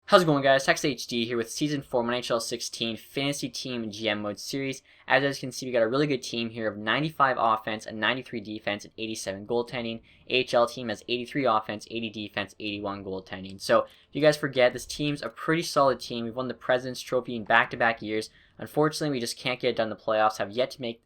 How's it going, guys? TacTixHD here with Season 4 of NHL 16 Fantasy Team GM Mode Series. As you guys can see, we got a really good team here of 95 offense and 93 defense and 87 goaltending. AHL team has 83 offense, 80 defense, 81 goaltending. So, if you guys forget, this team's a pretty solid team. We've won the President's Trophy in back-to-back years. Unfortunately, we just can't get it done in the playoffs, have yet to make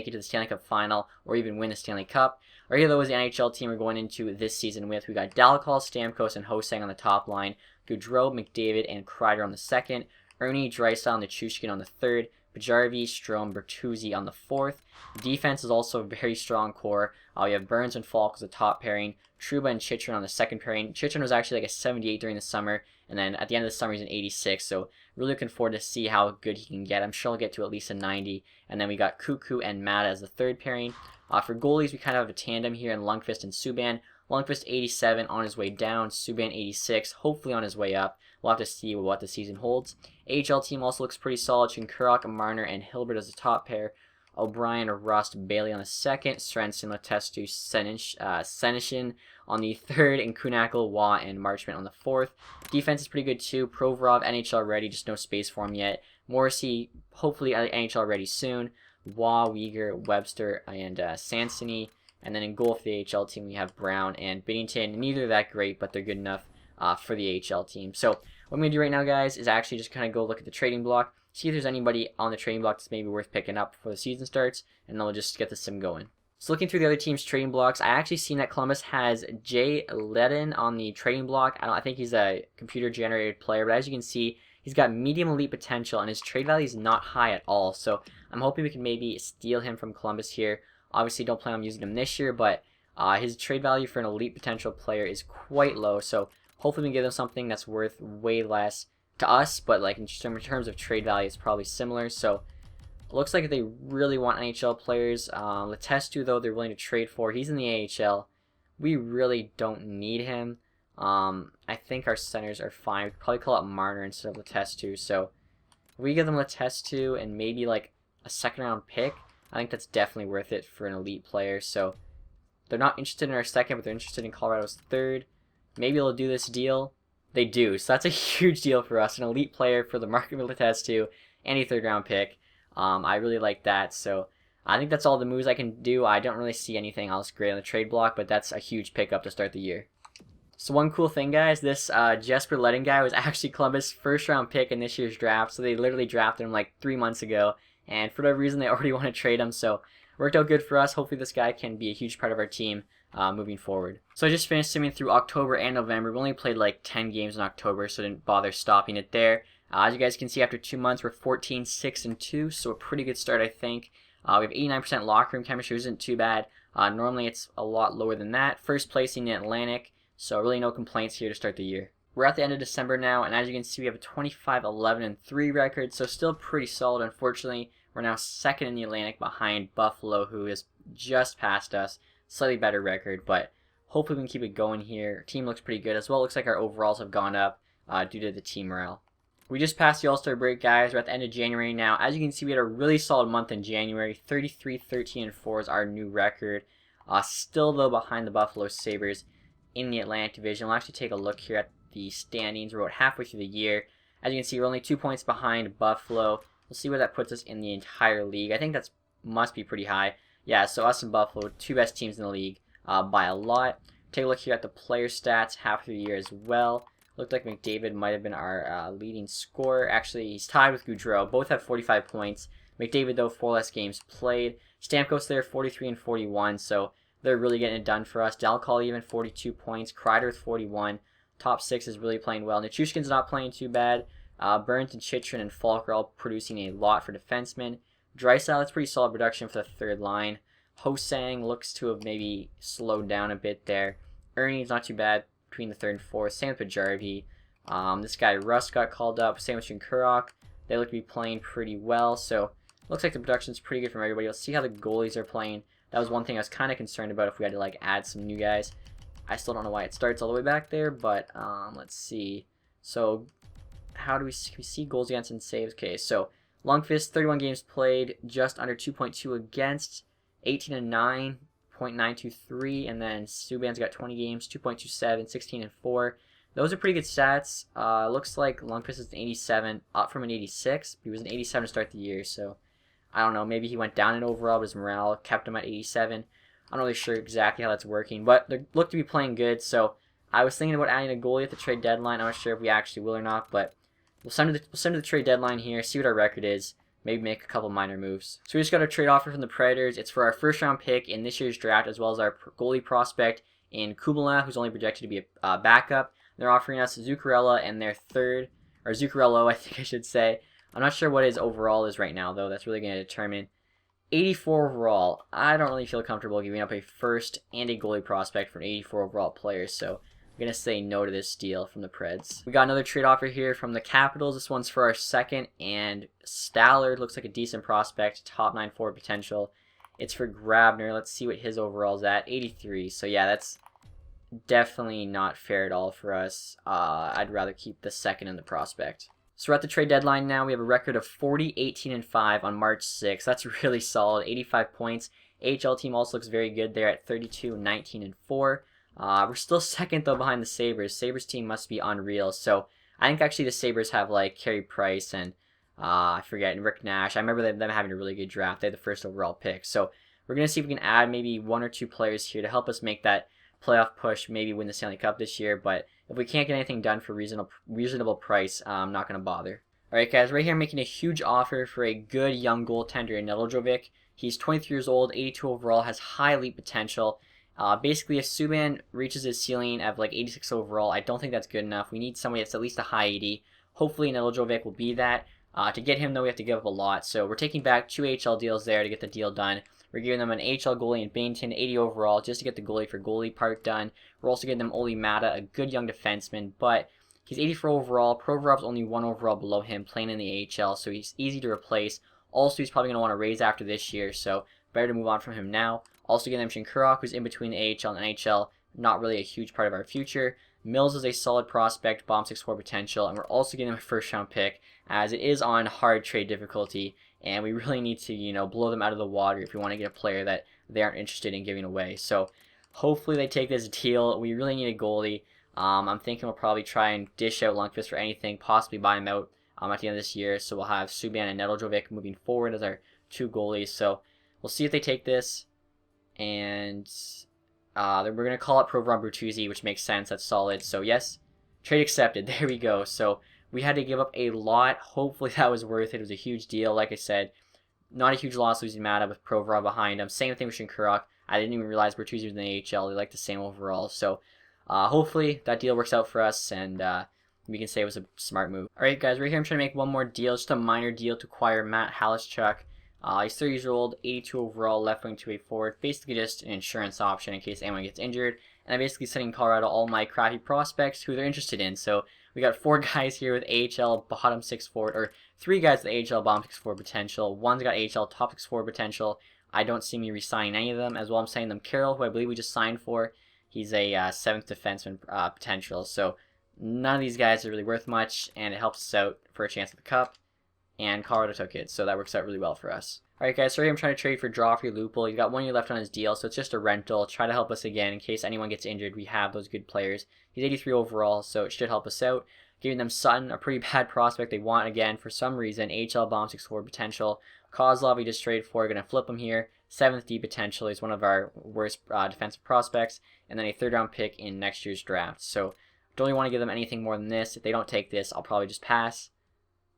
it to the Stanley Cup Final or even win the Stanley Cup. Right here, though, is the NHL team we're going into this season with. We got Dalekal, Stamkos, and Hosang on the top line. Gaudreau, McDavid, and Kreider on the second. Ernie, Draisaitl, and Nichushkin on the third. Bajarvi, Strome, Bertuzzi on the fourth. Defense is also a very strong core. We have Burns and Falk as the top pairing. Trouba and Chychrun on the second pairing. Chychrun was actually like a 78 during the summer, and then at the end of the summer he's an 86. So really looking forward to see how good he can get. I'm sure he'll get to at least a 90. And then we got Cuckoo and Mata as the third pairing. For goalies, we kind of have a tandem here in Lundqvist and Subban. Lundqvist 87 on his way down, Subban 86, hopefully on his way up. We'll have to see what the season holds. AHL team also looks pretty solid. Shinkaruk, Marner, and Hilbert as the top pair. O'Brien, Rust, Bailey on the second. Svensson, Letestu, Senishin on the third. And Kunackle, Waugh, and Marchment on the fourth. Defense is pretty good too. Provorov, NHL ready, just no space for him yet. Morrissey, hopefully NHL ready soon. Waugh, Uyghur, Webster, and Sansoni. And then in goal for the AHL team, we have Brown and Binnington. Neither that great, but they're good enough for the AHL team. So what I'm going to do right now, guys, is actually just kind of go look at the trading block, see if there's anybody on the trading block that's maybe worth picking up before the season starts, and then we'll just get the sim going. So looking through the other team's trading blocks, I actually seen that Columbus has Jay Ledin on the trading block. I think he's a computer-generated player, but as you can see, he's got medium elite potential, and his trade value is not high at all. So I'm hoping we can maybe steal him from Columbus here. Obviously, don't plan on using him this year, but his trade value for an elite potential player is quite low. So hopefully we can give him something that's worth way less to us, but like in terms of trade value, it's probably similar. So it looks like they really want NHL players. Letestu, though, they're willing to trade for. He's in the AHL. We really don't need him. I think our centers are fine. We could probably call up Marner instead of Letestu. So if we give them Letestu and maybe like a second-round pick, I think that's definitely worth it for an elite player. So they're not interested in our second, but they're interested in Colorado's third. Maybe they'll do this deal. They do. So that's a huge deal for us. An elite player for the market of Letestu and a third-round pick. I really like that. So I think that's all the moves I can do. I don't really see anything else great on the trade block, but that's a huge pickup to start the year. So one cool thing, guys, this Jesper Ledin guy was actually Columbus' first-round pick in this year's draft. So they literally drafted him like 3 months ago. And for whatever reason, they already want to trade him, so worked out good for us. Hopefully this guy can be a huge part of our team moving forward. So I just finished simming through October and November. We only played like 10 games in October, so I didn't bother stopping it there. As you guys can see, after 2 months, we're 14, 6, and 2, so a pretty good start, I think. We have 89% locker room chemistry, which isn't too bad. Normally it's a lot lower than that. First place in the Atlantic, so really no complaints here to start the year. We're at the end of December now, and as you can see, we have a 25, 11, and 3 record, so still pretty solid. Unfortunately, we're now second in the Atlantic behind Buffalo, who is just past us. Slightly better record, but hopefully we can keep it going here. Our team looks pretty good as well. Looks like our overalls have gone up due to the team morale. We just passed the All-Star break, guys. We're at the end of January now. As you can see, we had a really solid month in January. 33, 13, and 4 is our new record. Still, though, behind the Buffalo Sabres in the Atlantic Division. We'll actually take a look here at the standings. We're about halfway through the year. As you can see, we're only 2 points behind Buffalo. We'll see where that puts us in the entire league. I think that must be pretty high. Yeah, so us and Buffalo, 2 best teams in the league by a lot. Take a look here at the player stats half through the year as well. Looked like McDavid might have been our leading scorer. Actually, he's tied with Gaudreau. Both have 45 points. McDavid, though, 4 less games played. Stamkos there, 43 and 41, so they're really getting it done for us. Dalekal even 42 points. Kreider with 41. Top 6 is really playing well. Nichushkin's not playing too bad. Burns and Chychrun and Falk are all producing a lot for defensemen. Draisaitl, it's pretty solid production for the third line. Hosang looks to have maybe slowed down a bit there. Ernie's not too bad between the third and fourth. Same with Bajarvi. This guy Rust got called up. Same with Shinkaruk. They look to be playing pretty well. So looks like the production's pretty good from everybody. Let's see how the goalies are playing. That was one thing I was kind of concerned about if we had to like add some new guys. I still don't know why it starts all the way back there, but let's see. So how do we see goals against and saves? Okay, so Lundqvist, 31 games played, just under 2.2 against, 18 and 9, .923, and then Subban's got 20 games, 2.27, 16 and 4. those are pretty good stats. Looks like Lundqvist is an 87, up from an 86. He was an 87 to start the year, so I don't know. Maybe he went down in overall, but his morale kept him at 87. I'm not really sure exactly how that's working, but they look to be playing good. So I was thinking about adding a goalie at the trade deadline. I'm not sure if we actually will or not, but we'll send to the trade deadline here, see what our record is, maybe make a couple minor moves. So we just got a trade offer from the Predators. It's for our first round pick in this year's draft, as well as our goalie prospect in Kumala, who's only projected to be a backup. They're offering us Zuccarello and their third, or Zuccarello, I think I should say. I'm not sure what his overall is right now, though. That's really going to determine. 84 overall. I don't really feel comfortable giving up a first and a goalie prospect for an 84 overall player, so I'm going to say no to this deal from the Preds. We got another trade offer here from the Capitals. This one's for our second, and Stallard looks like a decent prospect, top 9 forward potential. It's for Grabner. Let's see what his overall is at. 83. So yeah, that's definitely not fair at all for us. I'd rather keep the second and the prospect. So we're at the trade deadline now. We have a record of 40, 18, and 5 on March 6th. That's really solid. 85 points. AHL team also looks very good there at 32, 19, and 4. We're still second, though, behind the Sabres. Sabres team must be unreal. So I think actually the Sabres have, like, Carey Price and, I forget, and Rick Nash. I remember them having a really good draft. They had the first overall pick. So we're going to see if we can add maybe 1 or 2 players here to help us make that playoff push, maybe win the Stanley Cup this year. But if we can't get anything done for reasonable price, I'm not going to bother. Alright guys, right here I'm making a huge offer for a good young goaltender in Nedeljkovic. He's 23 years old, 82 overall, has high elite potential. Basically, if Subban reaches his ceiling of like 86 overall, I don't think that's good enough. We need somebody that's at least a high 80. Hopefully Nedeljkovic will be that. To get him, though, we have to give up a lot. So we're taking back 2 AHL deals there to get the deal done. We're giving them an AHL goalie in Bainton, 80 overall, just to get the goalie for goalie part done. We're also getting them Oli Mata, a good young defenseman, but he's 84 overall. Provorov's only 1 overall below him, playing in the AHL, so he's easy to replace. Also, he's probably going to want to raise after this year, so better to move on from him now. Also getting them Shinkurok, who's in between the AHL and NHL, not really a huge part of our future. Mills is a solid prospect, bomb 6-4 potential, and we're also getting him a first-round pick, as it is on hard trade difficulty, and we really need to, blow them out of the water if we want to get a player that they aren't interested in giving away. So hopefully they take this deal. We really need a goalie. I'm thinking we'll probably try and dish out Lundqvist for anything, possibly buy him out at the end of this year. So we'll have Subban and Nedeljkovic moving forward as our 2 goalies. So we'll see if they take this, and we're going to call it Provorov Bertuzzi, which makes sense. That's solid. So yes, trade accepted. There we go. So we had to give up a lot. Hopefully that was worth it. It was a huge deal. Like I said, not a huge loss losing Mata with Provorov behind him. Same thing with Shinkurok. I didn't even realize Bertuzzi was in the AHL. They like the same overall. So hopefully that deal works out for us, and we can say it was a smart move. Alright guys, right here I'm trying to make one more deal. Just a minor deal to acquire Matt Halischuk. He's 30 years old, 82 overall, left wing to a forward. Basically just an insurance option in case anyone gets injured. And I'm basically sending Colorado all my crappy prospects who they're interested in. So we got 4 guys here with AHL bottom 6 forward, or 3 guys with AHL bottom 6 forward potential. One's got AHL top 6 forward potential. I don't see me re-signing any of them. As well, I'm sending them Carroll, who I believe we just signed for. He's a 7th defenseman potential. So none of these guys are really worth much, and it helps us out for a chance at the Cup. And Colorado took it, so that works out really well for us. Alright guys, sorry I'm trying to trade for Joffrey Lupul. He's got 1 year left on his deal, so it's just a rental. Try to help us again in case anyone gets injured. We have those good players. He's 83 overall, so it should help us out. Giving them Sutton, a pretty bad prospect they want again for some reason. AHL bomb 6-4 potential. Kozlov we just traded for. Going to flip him here. 7th D potential. He's one of our worst defensive prospects. And then a 3rd round pick in next year's draft. So don't really want to give them anything more than this. If they don't take this, I'll probably just pass.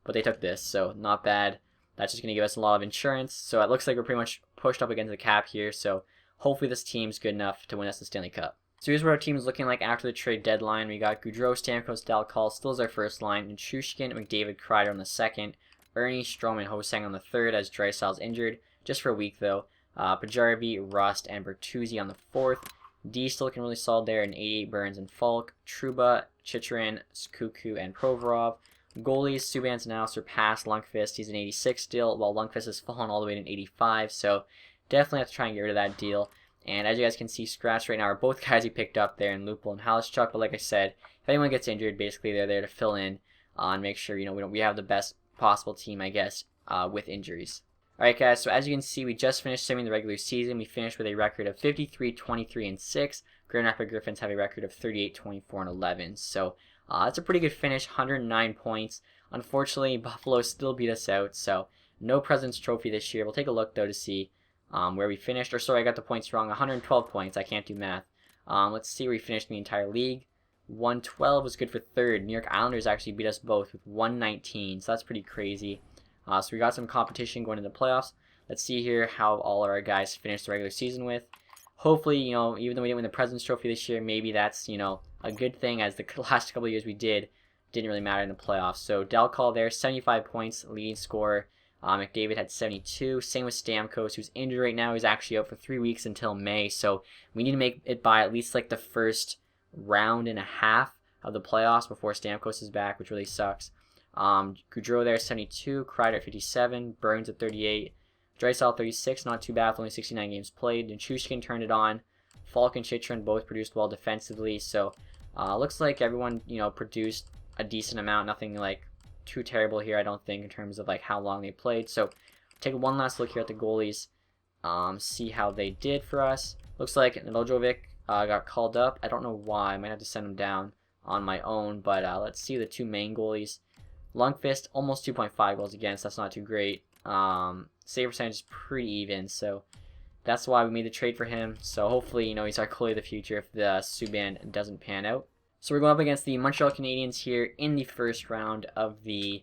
But they took this, so not bad. That's just going to give us a lot of insurance. So it looks like we're pretty much pushed up against the cap here. So hopefully this team's good enough to win us the Stanley Cup. So here's what our team is looking like after the trade deadline. We got Goudreau, Stamkos, Dalcall still as our first line, and Shushkin, McDavid, Kreider on the second, Ernie, Strome, and Hosang on the third as Draisaitl's injured, just for a week though. Pajaravi, Rust, and Bertuzzi on the fourth. D still looking really solid there, and 88 Burns and Falk, Trouba, Chychrun, Skuku, and Provorov. Goalies, Subban's now surpassed Lundqvist. He's an 86 still, while Lundqvist has fallen all the way to an 85, so definitely have to try and get rid of that deal. And as you guys can see, scratched right now are both guys he picked up there in Lupul and Halischuk, but like I said, if anyone gets injured, basically they're there to fill in and make sure, we have the best possible team, I guess, with injuries. Alright guys, so as you can see, we just finished simming the regular season. We finished with a record of 53, 23, and 6. Grand Rapids Griffins have a record of 38, 24, and 11. So that's a pretty good finish, 109 points. Unfortunately, Buffalo still beat us out, so no President's Trophy this year. We'll take a look, though, to see where we finished. Or sorry, I got the points wrong. 112 points. I can't do math. Let's see where we finished in the entire league. 112 was good for third. New York Islanders actually beat us both with 119, so that's pretty crazy. So we got some competition going into the playoffs. Let's see here how all of our guys finished the regular season with. Hopefully, even though we didn't win the President's Trophy this year, maybe that's, a good thing, as the last couple of years we didn't really matter in the playoffs. So Dal Call there, 75 points, leading scorer. McDavid had 72. Same with Stamkos, who's injured right now. He's actually out for 3 weeks until May. So we need to make it by at least like the first round and a half of the playoffs before Stamkos is back, which really sucks. Gaudreau there, 72. Kreider at 57. Burns at 38. Draisaitl 36. Not too bad with only 69 games played. Nichushkin turned it on. Falk and Chychrun both produced well defensively. So looks like everyone produced a decent amount. Nothing like too terrible here, I don't think, in terms of like how long they played. So take one last look here at the goalies, see how they did for us. Looks like Nedojovic got called up. I don't know why. I might have to send him down on my own, but let's see the two main goalies. Lundqvist, almost 2.5 goals against. That's not too great. Save percentage is pretty even, so that's why we made the trade for him. So hopefully, he's our goalie of the future if the Subban doesn't pan out. So we're going up against the Montreal Canadiens here in the first round of the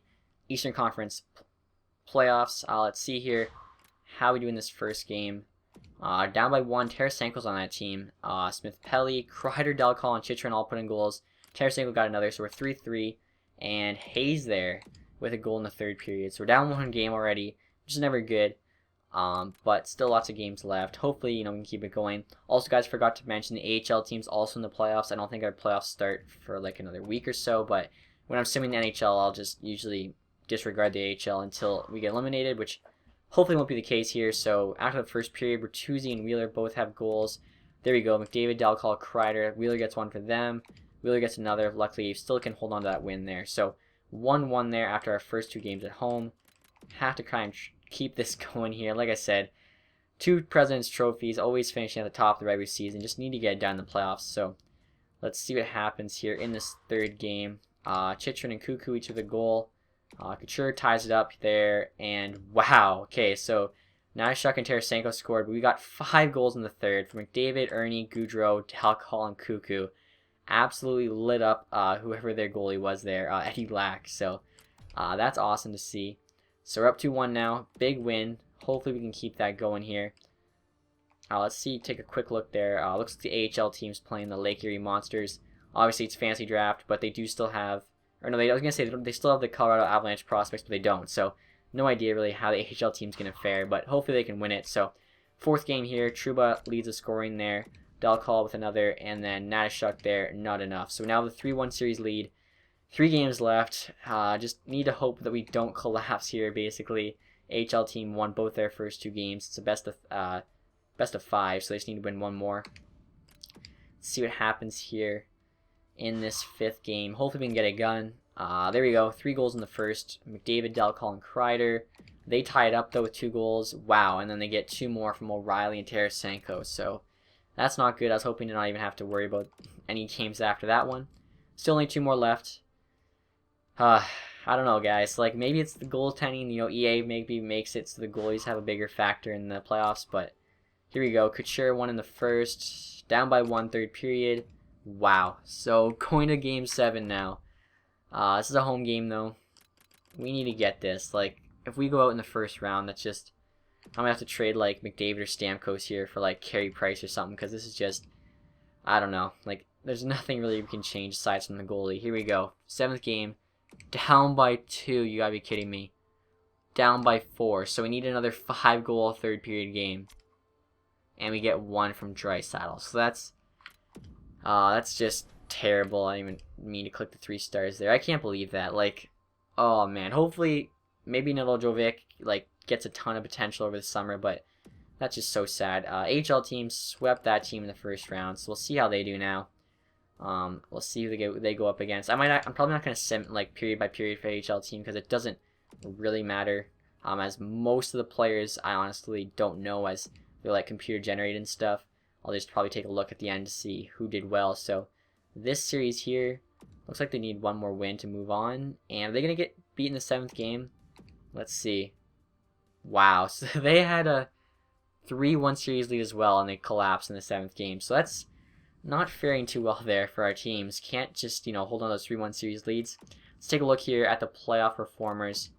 Eastern Conference playoffs. Let's see here how we do in this first game. Down by 1, Tarasenko's on that team. Smith Pelly, Kreider, Delcall, and Chychrun all put in goals. Tarasenko got another, so we're 3-3. And Hayes there with a goal in the third period. So we're down 1 game already, which is never good. But still lots of games left. Hopefully, we can keep it going. Also, guys, forgot to mention the AHL team's also in the playoffs. I don't think our playoffs start for like another week or so, but when I'm simming the NHL, I'll just usually disregard the AHL until we get eliminated, which hopefully won't be the case here. So after the first period, Bertuzzi and Wheeler both have goals. There we go. McDavid, Delcall, Kreider. Wheeler gets one for them. Wheeler gets another. Luckily, he still can hold on to that win there. So 1-1 there after our first 2 games at home. Have to try and keep this going here. Like I said, 2 President's Trophies, always finishing at the top of the regular season. Just need to get it done in the playoffs. So let's see what happens here in this third game. Chychrun and Cuckoo each with a goal. Couture ties it up there, and wow. Okay, so Nashuk and Tarasenko scored, but we got 5 goals in the third from McDavid, Ernie, Gaudreau, Delcall, and Cuckoo. Absolutely lit up whoever their goalie was there, Eddie Lack. So that's awesome to see. So we're up 2-1 now. Big win. Hopefully we can keep that going here. Let's see. Take a quick look there. Looks like the AHL team's playing the Lake Erie Monsters. Obviously it's fancy draft, but they do still have, or no, I was gonna say they still have the Colorado Avalanche prospects, but they don't. So no idea really how the AHL team's gonna fare, but hopefully they can win it. So 4th game here. Trouba leads the scoring there. Delcall with another, and then Natashuk there, not enough. So now the 3-1 series lead. 3 games left. Just need to hope that we don't collapse here, basically. AHL team won both their first 2 games. It's a best of 5, so they just need to win 1 more. Let's see what happens here in this 5th game. Hopefully we can get a gun. There we go. 3 goals in the first. McDavid, Delcall, and Kreider. They tie it up, though, with 2 goals. Wow, and then they get 2 more from O'Reilly and Tarasenko. So that's not good. I was hoping to not even have to worry about any games after that one. Still only 2 more left. I don't know, guys. Like, maybe it's the goaltending. EA maybe makes it so the goalies have a bigger factor in the playoffs. But here we go. Couture won in the first. Down by 1, third period. Wow. So going to Game 7 now. This is a home game, though. We need to get this. Like, if we go out in the first round, that's just... I'm going to have to trade, like, McDavid or Stamkos here for, like, Carey Price or something. Because this is just... I don't know. Like, there's nothing really we can change aside from the goalie. Here we go. 7th game. Down by 2. You gotta be kidding me. Down by 4. So we need another 5-goal third period game. And we get 1 from Draisaitl. So that's just terrible. I didn't even mean to click the 3 stars there. I can't believe that. Like, oh man. Hopefully, maybe Nedojovic, like, gets a ton of potential over the summer, but that's just so sad. AHL team swept that team in the first round, so we'll see how they do now. We'll see who they go up against. I'm probably not going to sim like period by period for AHL team because it doesn't really matter. As most of the players I honestly don't know, as they're like computer generated and stuff. I'll just probably take a look at the end to see who did well. So this series here, looks like they need one more win to move on. And are they going to get beat in the 7th game? Let's see. Wow, so they had a 3-1 series lead as well, and they collapsed in the 7th game. So that's not faring too well there for our teams. Can't just, hold on those 3-1 series leads. Let's take a look here at the playoff performers,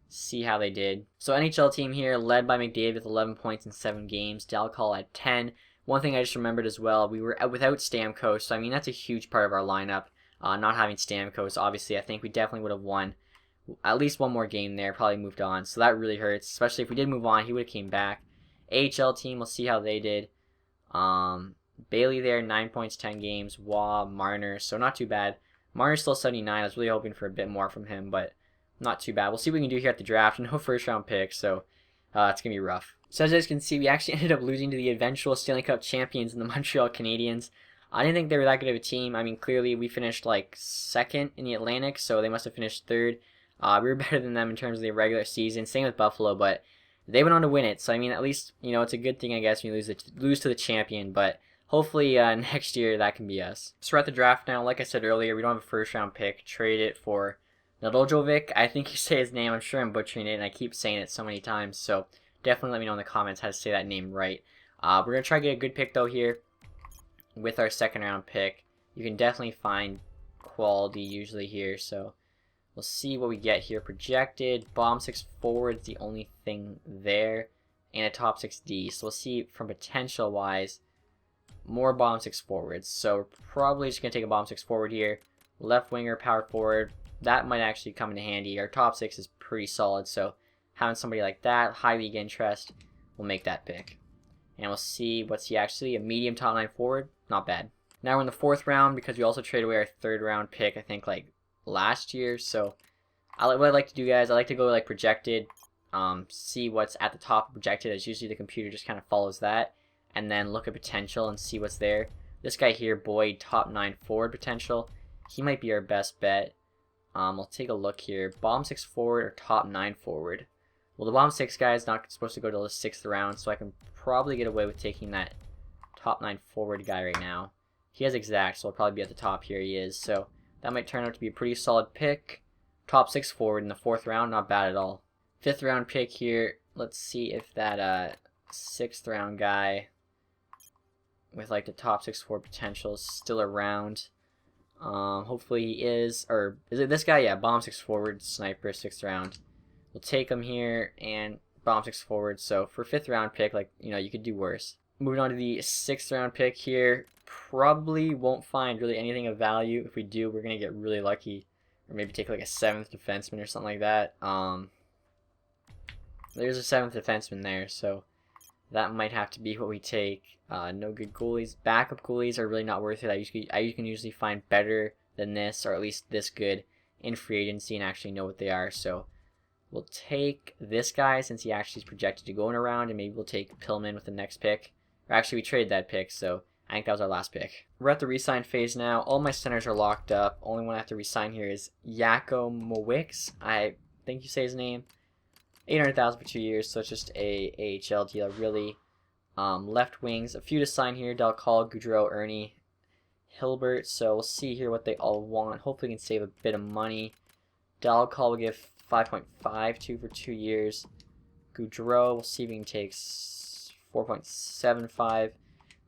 see how they did. So NHL team here, led by McDavid with 11 points in 7 games. Dalcall at 10. One thing I just remembered as well, we were without Stamkos, so I mean that's a huge part of our lineup. Not having Stamkos, obviously, I think we definitely would have won at least one more game there, probably moved on. So that really hurts, especially if we did move on, he would have came back. AHL team, we'll see how they did. Bailey there, 9 points, 10 games. Waugh, Marner, so not too bad. Marner's still 79. I was really hoping for a bit more from him, but not too bad. We'll see what we can do here at the draft. No first round pick, so it's going to be rough. So as you guys can see, we actually ended up losing to the eventual Stanley Cup champions in the Montreal Canadiens. I didn't think they were that good of a team. I mean, clearly we finished like 2nd in the Atlantic, so they must have finished 3rd. We were better than them in terms of the regular season. Same with Buffalo, but they went on to win it. So I mean, at least it's a good thing, I guess, when you lose to the champion. But hopefully next year that can be us. So we're at the draft now. Like I said earlier, we don't have a first round pick. Trade it for Nedojovic. I think you say his name. I'm sure I'm butchering it, and I keep saying it so many times. So definitely let me know in the comments how to say that name right. We're gonna try to get a good pick though here with our 2nd round pick. You can definitely find quality usually here. So we'll see what we get here. Projected bottom 6 forward is the only thing there, and a top 6 D. So we'll see from potential wise more bottom 6 forwards. So we're probably just gonna take a bottom 6 forward here. Left winger, power forward. That might actually come into handy. Our top 6 is pretty solid, so having somebody like that, high league interest, will make that pick. And we'll see what's he actually, a medium top 9 forward. Not bad. Now we're in the 4th round because we also traded away our 3rd round pick, I think like last year. So what I like to do, guys, I like to go like projected, see what's at the top of projected, as usually the computer just kind of follows that, and then look at potential and see what's there. This guy here, Boyd, top 9 forward potential. He might be our best bet. We'll take a look here. Bottom 6 forward or top 9 forward. Well, the bottom 6 guy is not supposed to go till the 6th round, so I can probably get away with taking that top 9 forward guy right now. He has exact, so he'll probably be at the top. Here he is. So that might turn out to be a pretty solid pick. Top 6 forward in the 4th round, not bad at all. 5th round pick here. Let's see if that 6th round guy with like the top 6 forward potential is still around. Hopefully he is. Or is it this guy? Yeah, bottom 6 forward, sniper, 6th round. We'll take him here, and bottom 6 forward. So for 5th round pick, like, you could do worse. Moving on to the 6th round pick here. Probably won't find really anything of value. If we do, we're gonna get really lucky, or maybe take like a 7th defenseman or something like that. There's a 7th defenseman there, so that might have to be what we take. No good goalies. Backup goalies are really not worth it. You can usually find better than this, or at least this good, in free agency and actually know what they are. So we'll take this guy since he actually is projected to go in a round, and maybe we'll take Pillman with the next pick. Or actually, we traded that pick, so I think that was our last pick. We're at the re-sign phase now. All my centers are locked up. Only one I have to re-sign here is Yakimowicz. I think you say his name. $800,000 for 2 years, so it's just a AHL deal, really. Left wings, a few to sign here. Dalcall, Goudreau, Ernie, Hilbert. So we'll see here what they all want. Hopefully we can save a bit of money. Dalcall will give 5.52 for 2 years. Goudreau, we'll see if we can take 4.75.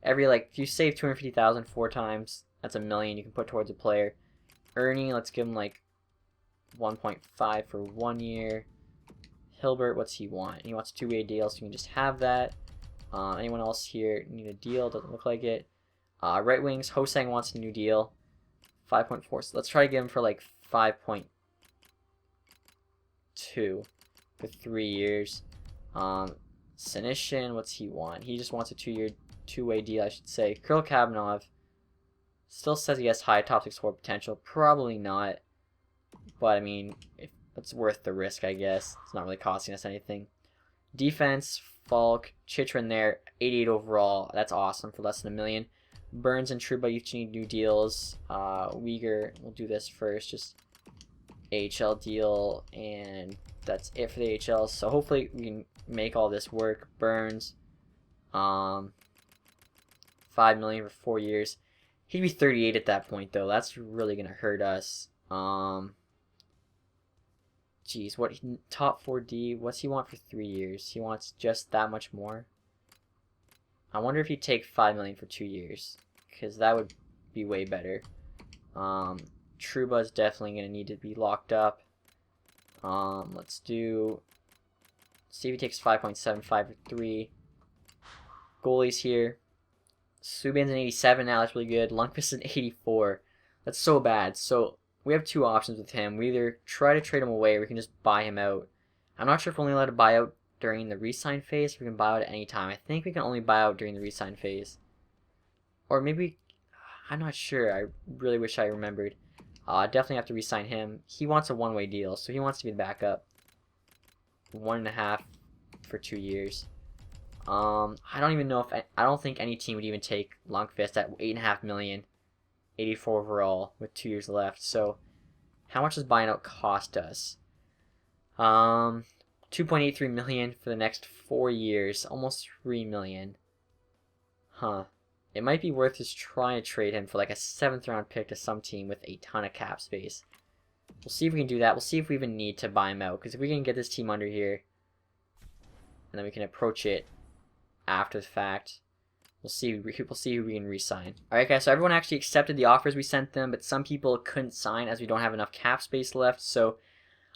If you save 250,000 4 times, that's $1 million you can put towards a player. Ernie, let's give him like 1.5 for 1 year. Hilbert, what's he want? He wants a 2-way deal, so you can just have that. Anyone else here need a deal? Doesn't look like it. Right wings, Hosang wants a new deal. 5.4. So let's try to get him for like 5.2 for 3 years. Sinishin, what's he want? He just wants a 2-way deal, I should say. Kirill Kabanov still says he has high top 6 forward potential. Probably not. But I mean, if it's worth the risk, I guess. It's not really costing us anything. Defense, Falk, Chitrin there, 88 overall. That's awesome for less than $1 million. Burns and Trouba each need new deals. Uyghur, we'll do this first. Just AHL deal, and that's it for the AHL. So hopefully we can make all this work. Burns, 5 5 million for 4 years. He'd be 38 at that point, though. That's really gonna hurt us. Geez, what top 4D? What's he want for 3 years? He wants just that much more. I wonder if he'd take 5 million for 2 years, because that would be way better. Trouba's definitely gonna need to be locked up. Let's see if he takes 5.75 for 3. Goalies here. Subban's an 87 now, that's really good. Lundqvist's an 84. That's so bad. So we have two options with him. We either try to trade him away or we can just buy him out. I'm not sure if we're only allowed to buy out during the re-sign phase, or we can buy out at any time. I think we can only buy out during the re-sign phase. Or maybe, I'm not sure. I really wish I remembered. Definitely have to re-sign him. He wants a one-way deal, so he wants to be the backup. 1.5 for 2 years. I don't even know if I don't think any team would even take Lundqvist at 8.5 million, 84 overall with 2 years left. So, how much does buying out cost us? 2.83 million for the next 4 years, almost 3 million. Huh. It might be worth just trying to trade him for like a 7th round pick to some team with a ton of cap space. We'll see if we can do that. We'll see if we even need to buy him out, because if we can get this team under here, and then we can approach it after the fact, we'll see who we can re-sign. Alright guys, so everyone actually accepted the offers we sent them, but some people couldn't sign as we don't have enough cap space left, so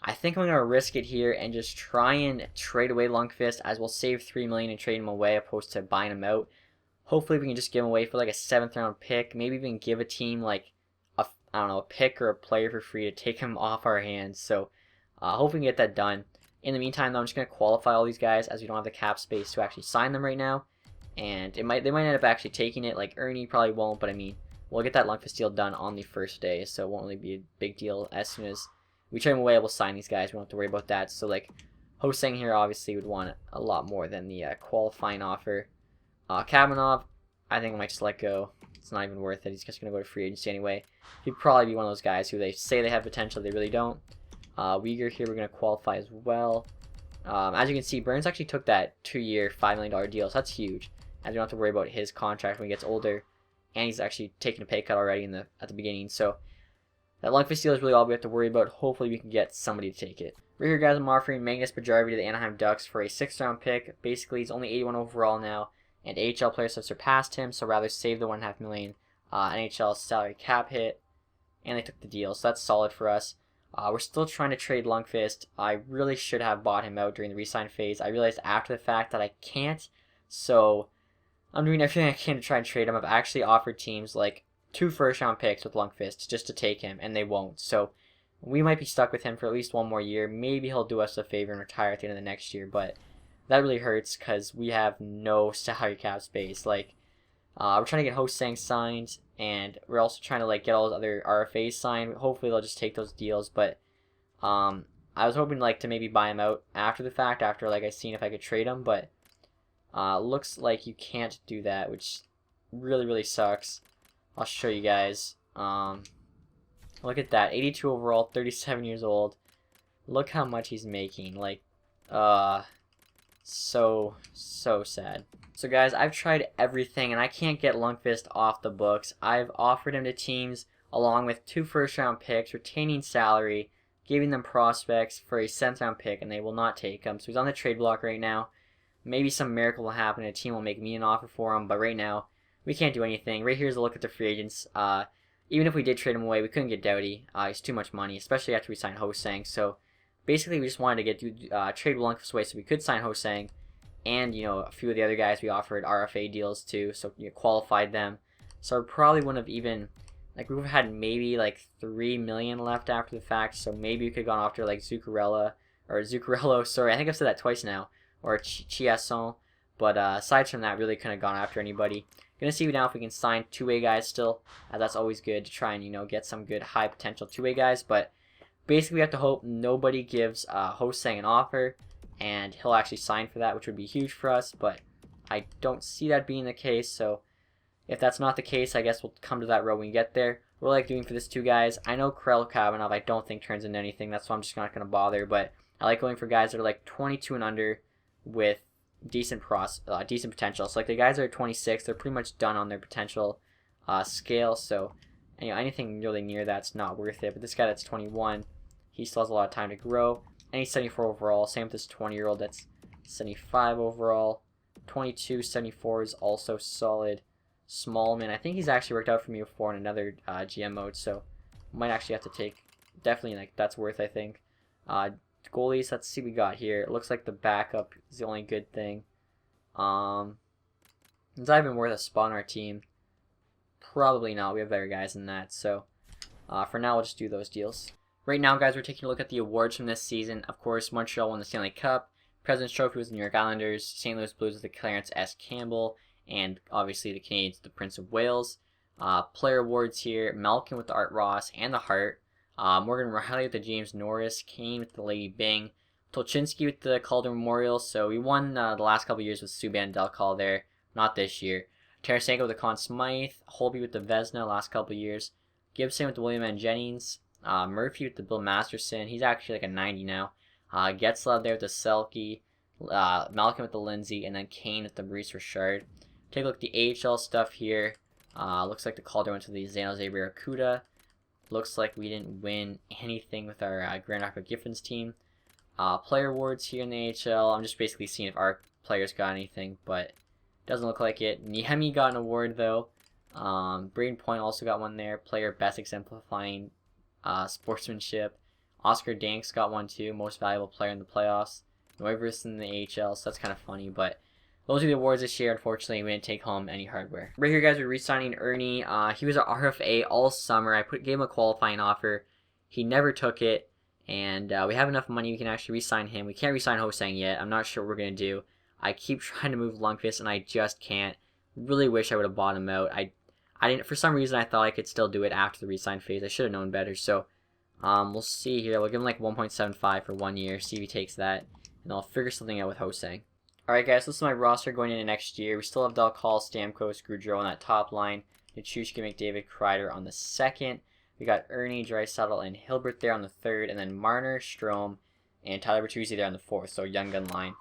I think I'm going to risk it here and just try and trade away Lundqvist, as we'll save 3 million and trade him away opposed to buying him out. Hopefully we can just give him away for like a 7th round pick, maybe even give a team like I don't know, a pick or a player for free to take him off our hands. So hopefully we can get that done. In the meantime, though, I'm just going to qualify all these guys as we don't have the cap space to actually sign them right now. And they might end up actually taking it. Like Ernie probably won't, but I mean, we'll get that Lundqvist deal done on the first day, so it won't really be a big deal. As soon as we trade him away, we'll sign these guys. We don't have to worry about that. So like Hosang here obviously would want a lot more than the qualifying offer. Kabanov, I think I might just let go. It's not even worth it. He's just going to go to free agency anyway. He'd probably be one of those guys who they say they have potential, they really don't. Uyghur here, we're going to qualify as well. As you can see, Burns actually took that 2-year, $5 million deal, so that's huge. As we don't have to worry about his contract when he gets older. And he's actually taking a pay cut already at the beginning. So that Lundqvist deal is really all we have to worry about. Hopefully we can get somebody to take it. Right here, guys, I'm offering Magnus Bajarvi to the Anaheim Ducks for a 6th round pick. Basically, he's only 81 overall now. And AHL players have surpassed him, so rather save the 1.5 million NHL salary cap hit, and they took the deal, so that's solid for us. We're still trying to trade Lundqvist. I really should have bought him out during the re-sign phase. I realized after the fact that I can't, so I'm doing everything I can to try and trade him. I've actually offered teams like 2 first-round picks with Lundqvist just to take him, and they won't. So we might be stuck with him for at least 1 more year. Maybe he'll do us a favor and retire at the end of the next year, but that really hurts because we have no salary cap space. Like, we're trying to get Hosang signed, and we're also trying to like get all those other RFAs signed. Hopefully they'll just take those deals, but I was hoping like to maybe buy him out after the fact, after like I seen if I could trade him, but looks like you can't do that, which really sucks. I'll show you guys. Look at that, 82 overall, 37 years old. Look how much he's making. Like, so sad. So guys, I've tried everything and I can't get Lundqvist off the books. I've offered him to teams along with 2 first-round picks, retaining salary, giving them prospects for a 7th round pick, and they will not take him. So he's on the trade block right now. Maybe some miracle will happen and a team will make me an offer for him, but right now we can't do anything. Right here's a look at the free agents. Even if we did trade him away, we couldn't get Doughty. He's too much money, especially after we signed Hosang. So basically, we just wanted to get trade Lundqvist away so we could sign Hosang, and a few of the other guys we offered RFA deals to, so qualified them. So we probably wouldn't have even we would have had maybe like 3 million left after the fact. So maybe we could have gone after like Zuccarello. Sorry, I think I've said that twice now, or Chiasson. But aside from that, really couldn't have gone after anybody. Gonna see now if we can sign 2-way guys still, as that's always good to try and get some good high potential 2-way guys, but basically, we have to hope nobody gives Hosang an offer, and he'll actually sign for that, which would be huge for us, but I don't see that being the case, so if that's not the case, I guess we'll come to that road when we get there. We're like doing for this 2 guys. I know Krell Kabanov I don't think turns into anything, that's why I'm just not going to bother, but I like going for guys that are like 22 and under with, decent potential. So like the guys that are 26, they're pretty much done on their potential scale. So anything really near that's not worth it. But this guy that's 21, he still has a lot of time to grow. And he's 74 overall. Same with this 20-year-old that's 75 overall. 22, 74 is also solid. Smallman, I think he's actually worked out for me before in another GM mode, so might actually have to take, definitely like that's worth, I think. Goalies, let's see what we got here. It looks like the backup is the only good thing. Is that even worth a spot on our team? Probably not. We have better guys than that, so for now we'll just do those deals. Right now, guys, we're taking a look at the awards from this season. Of course, Montreal won the Stanley Cup. President's Trophy was the New York Islanders. St. Louis Blues with the Clarence S. Campbell. And obviously the Canadiens, the Prince of Wales. Player awards here: Malkin with the Art Ross and the Hart. Morgan Riley with the James Norris. Kane with the Lady Byng. Tolchinsky with the Calder Memorial. So we won the last couple years with Subban and Delcall there. Not this year. Tarasenko with the Conn Smythe. Holby with the Vezina last couple years. Gibson with the William N. Jennings. Murphy with the Bill Masterson. He's actually like a 90 now. Getzlav there with the Selke. Malkin with the Lindsay. And then Kane with the Maurice Richard. Take a look at the AHL stuff here. Looks like the Calder went to the San Jose Barracuda. Looks like we didn't win anything with our Grand Rapids Griffins team. Player awards here in the AHL. I'm just basically seeing if our players got anything, but doesn't look like it. Niemi got an award though. Braden Point also got one there. Player best exemplifying sportsmanship. Oscar Danks got one too. Most valuable player in the playoffs. Noivers in the AHL, so that's kind of funny, but those are the awards this year. Unfortunately, we didn't take home any hardware. Right here, guys, we're re-signing Ernie. He was an RFA all summer. I gave him a qualifying offer. He never took it, and we have enough money we can actually re-sign him. We can't re-sign Hosang yet. I'm not sure what we're going to do. I keep trying to move Lundqvist, and I just can't. Really wish I would have bought him out. I didn't. For some reason, I thought I could still do it after the re-sign phase. I should have known better. So we'll see here. We'll give him like 1.75 for 1 year. See if he takes that, and I'll figure something out with Hosang. Alright guys, this is my roster going into next year. We still have Delcall, Stamkos, Gaudreau on that top line. Nichushkin, McDavid, Kreider on the second. We got Ernie, Draisaitl, and Hilbert there on the third. And then Marner, Strome, and Tyler Bertuzzi there on the fourth. So young gun line.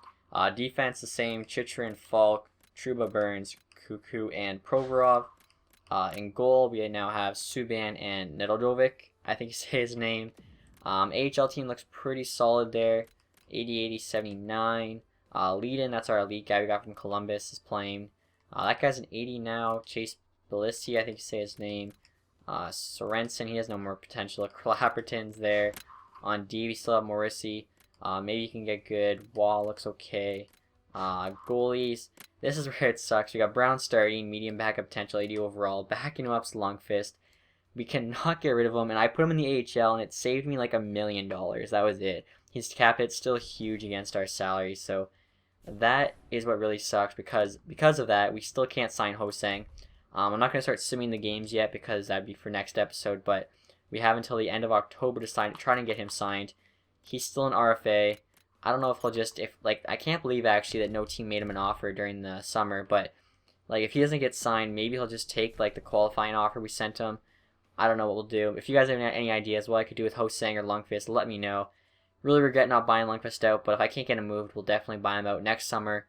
Defense the same. Chychrun, Falk, Trouba, Burns, Cuckoo, and Provorov. In goal, we now have Subban and Nedodovic. I think you say his name. AHL team looks pretty solid there. 80, 80, 79. Leadin, that's our elite guy we got from Columbus, is playing. That guy's an 80 now. Chase Belissi, I think you say his name. Sorensen, he has no more potential. Clapperton's there. On D, we still have Morrissey. Maybe you can get good. Wall looks okay. Goalies, this is where it sucks. We got Brown starting, medium backup potential, 80 overall. Backing him up's Lundqvist. We cannot get rid of him, and I put him in the AHL, and it saved me like $1 million. That was it. His cap hit's still huge against our salary, so that is what really sucks, because of that, we still can't sign Hosang. I'm not going to start simming the games yet because that'd be for next episode, but we have until the end of October to try to get him signed. He's still an RFA. I don't know if he'll I can't believe actually that no team made him an offer during the summer, but like if he doesn't get signed, maybe he'll just take like the qualifying offer we sent him. I don't know what we'll do. If you guys have any ideas what I could do with Hosang or Lundqvist, let me know. Really regret not buying Lundqvist out, but if I can't get him moved, we'll definitely buy him out next summer.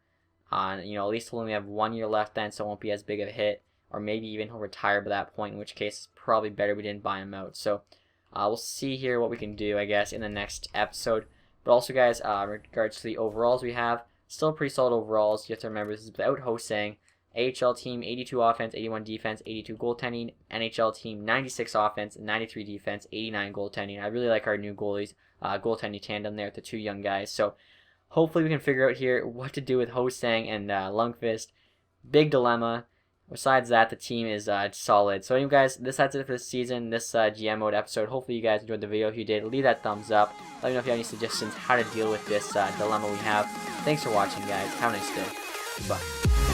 At least we'll only have 1 year left then, so it won't be as big of a hit. Or maybe even he'll retire by that point, in which case it's probably better we didn't buy him out. So we'll see here what we can do, I guess, in the next episode. But also, guys, in regards to the overalls we have, still pretty solid overalls. You have to remember this is without Hosang. AHL team, 82 offense, 81 defense, 82 goaltending. NHL team, 96 offense, 93 defense, 89 goaltending. I really like our new goalies. Goaltending tandem there with the two young guys. So hopefully we can figure out here what to do with Hosang and Lundqvist. Big dilemma. Besides that, the team is solid. So anyway, guys, that's it for this season, this GM mode episode. Hopefully you guys enjoyed the video. If you did, leave that thumbs up. Let me know if you have any suggestions how to deal with this dilemma we have. Thanks for watching, guys. Have a nice day. Goodbye.